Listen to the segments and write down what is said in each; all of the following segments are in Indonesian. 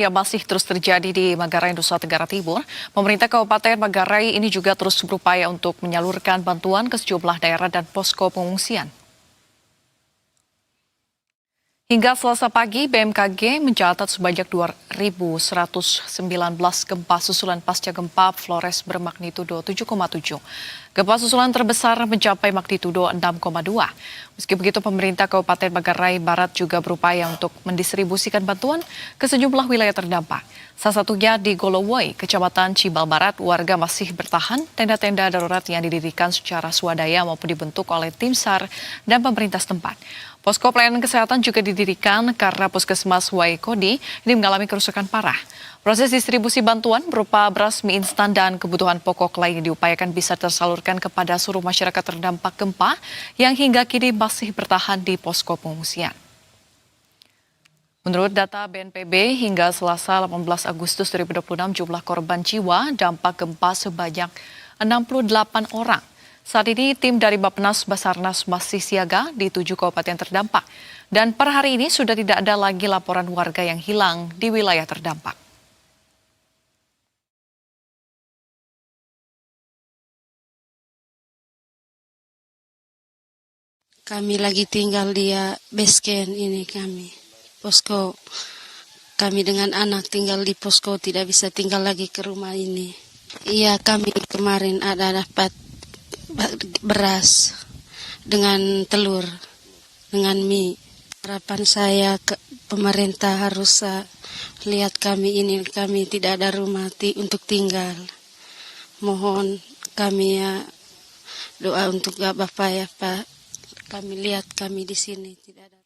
Yang masih terus terjadi di Manggarai, Nusa Tenggara Timur, pemerintah Kabupaten Manggarai ini juga terus berupaya untuk menyalurkan bantuan ke sejumlah daerah dan posko pengungsian. Hingga Selasa pagi, BMKG mencatat sebanyak 2.119 gempa susulan pasca gempa Flores bermagnitudo 7,7. Gempa susulan terbesar mencapai magnitudo 6,2. Meski begitu, pemerintah Kabupaten Manggarai Barat juga berupaya untuk mendistribusikan bantuan ke sejumlah wilayah terdampak. Salah satunya di Golowoi, Kecamatan Cibal Barat, warga masih bertahan tenda-tenda darurat yang didirikan secara swadaya maupun dibentuk oleh tim SAR dan pemerintah setempat. Posko pelayanan kesehatan juga didirikan karena Puskesmas Waikodi ini mengalami kerusakan parah. Proses distribusi bantuan berupa beras, mie instan, dan kebutuhan pokok lain diupayakan bisa tersalurkan kepada seluruh masyarakat terdampak gempa yang hingga kini masih bertahan di posko pengungsian. Menurut data BNPB, hingga Selasa 18 Agustus 2026 jumlah korban jiwa dampak gempa sebanyak 68 orang. Saat ini tim dari Bappenas Basarnas masih siaga di 7 kabupaten terdampak. Dan per hari ini sudah tidak ada lagi laporan warga yang hilang di wilayah terdampak. Kami lagi tinggal di base camp ini kami. Posko. Kami dengan anak tinggal di posko, tidak bisa tinggal lagi ke rumah ini. Iya, kami kemarin ada dapat beras dengan telur, dengan mie. Harapan saya ke pemerintah harus lihat kami ini, kami tidak ada rumah untuk tinggal. Mohon kami doa untuk Bapak ya Pak. Kami lihat kami di sini tidak ada.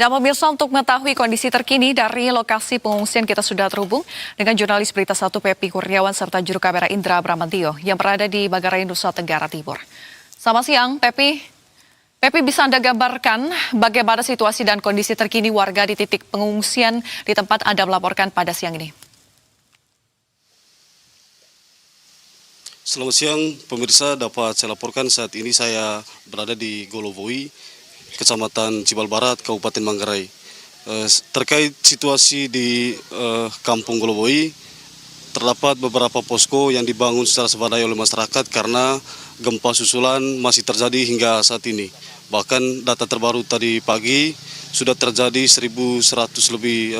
Dan pemirsa, untuk mengetahui kondisi terkini dari lokasi pengungsian kita sudah terhubung dengan jurnalis Berita 1 Pepi Kurniawan serta juru kamera Indra Bramantio yang berada di Manggarai, Nusa Tenggara Timur. Selamat siang, Pepi. Pepi, bisa Anda gambarkan bagaimana situasi dan kondisi terkini warga di titik pengungsian di tempat Anda melaporkan pada siang ini? Selamat siang, pemirsa. Dapat saya laporkan saat ini saya berada di Golowoi, Kecamatan Cibal Barat, Kabupaten Manggarai. Terkait situasi di Kampung Golowoi, terdapat beberapa posko yang dibangun secara swadaya oleh masyarakat karena gempa susulan masih terjadi hingga saat ini. Bahkan data terbaru tadi pagi sudah terjadi 1.100 lebih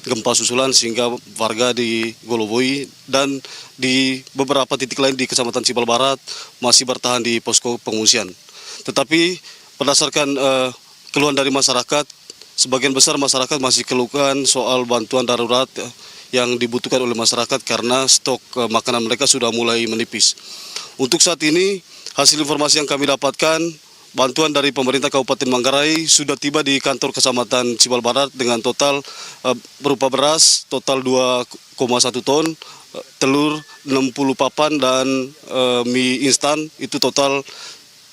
gempa susulan sehingga warga di Golowoi dan di beberapa titik lain di Kecamatan Cibal Barat masih bertahan di posko pengungsian. Tetapi berdasarkan keluhan dari masyarakat, sebagian besar masyarakat masih keluhkan soal bantuan darurat yang dibutuhkan oleh masyarakat karena stok makanan mereka sudah mulai menipis. Untuk saat ini, hasil informasi yang kami dapatkan, bantuan dari pemerintah Kabupaten Manggarai sudah tiba di kantor Kecamatan Cibal Barat dengan total berupa beras, total 2,1 ton, telur 60 papan, dan mie instan itu total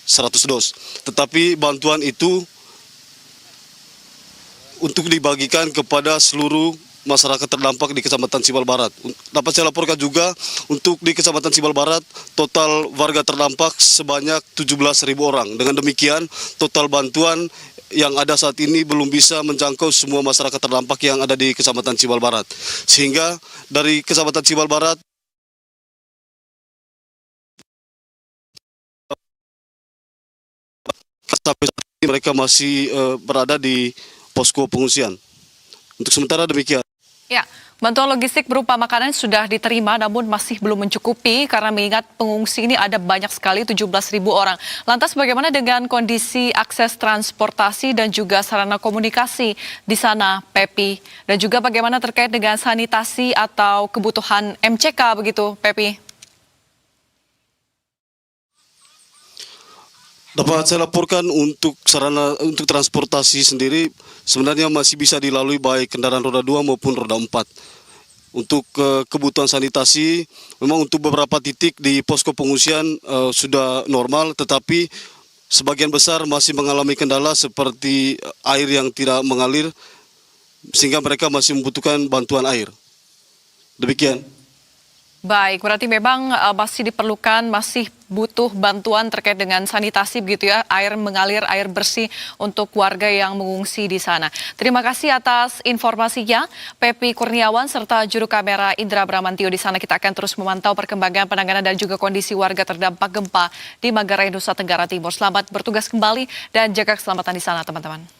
100 dos. Tetapi bantuan itu untuk dibagikan kepada seluruh masyarakat terdampak di Kecamatan Cibal Barat. Dapat saya laporkan juga untuk di Kecamatan Cibal Barat total warga terdampak sebanyak 17.000 orang. Dengan demikian total bantuan yang ada saat ini belum bisa menjangkau semua masyarakat terdampak yang ada di Kecamatan Cibal Barat. Sehingga dari Kecamatan Cibal Barat sampai saat ini mereka masih berada di posko pengungsian. Untuk sementara demikian. Ya, bantuan logistik berupa makanan sudah diterima namun masih belum mencukupi karena mengingat pengungsi ini ada banyak sekali 17.000 orang. Lantas bagaimana dengan kondisi akses transportasi dan juga sarana komunikasi di sana, Pepi? Dan juga bagaimana terkait dengan sanitasi atau kebutuhan MCK begitu, Pepi? Dapat saya laporkan untuk sarana untuk transportasi sendiri sebenarnya masih bisa dilalui baik kendaraan roda 2 maupun roda 4. Untuk kebutuhan sanitasi memang untuk beberapa titik di posko pengungsian sudah normal, tetapi sebagian besar masih mengalami kendala seperti air yang tidak mengalir sehingga mereka masih membutuhkan bantuan air. Demikian. Baik, berarti memang masih diperlukan, masih butuh bantuan terkait dengan sanitasi begitu ya, air mengalir, air bersih untuk warga yang mengungsi di sana. Terima kasih atas informasinya, Pepi Kurniawan serta juru kamera Indra Bramantio di sana. Kita akan terus memantau perkembangan penanganan dan juga kondisi warga terdampak gempa di Manggarai, Nusa Tenggara Timur. Selamat bertugas kembali dan jaga keselamatan di sana, teman-teman.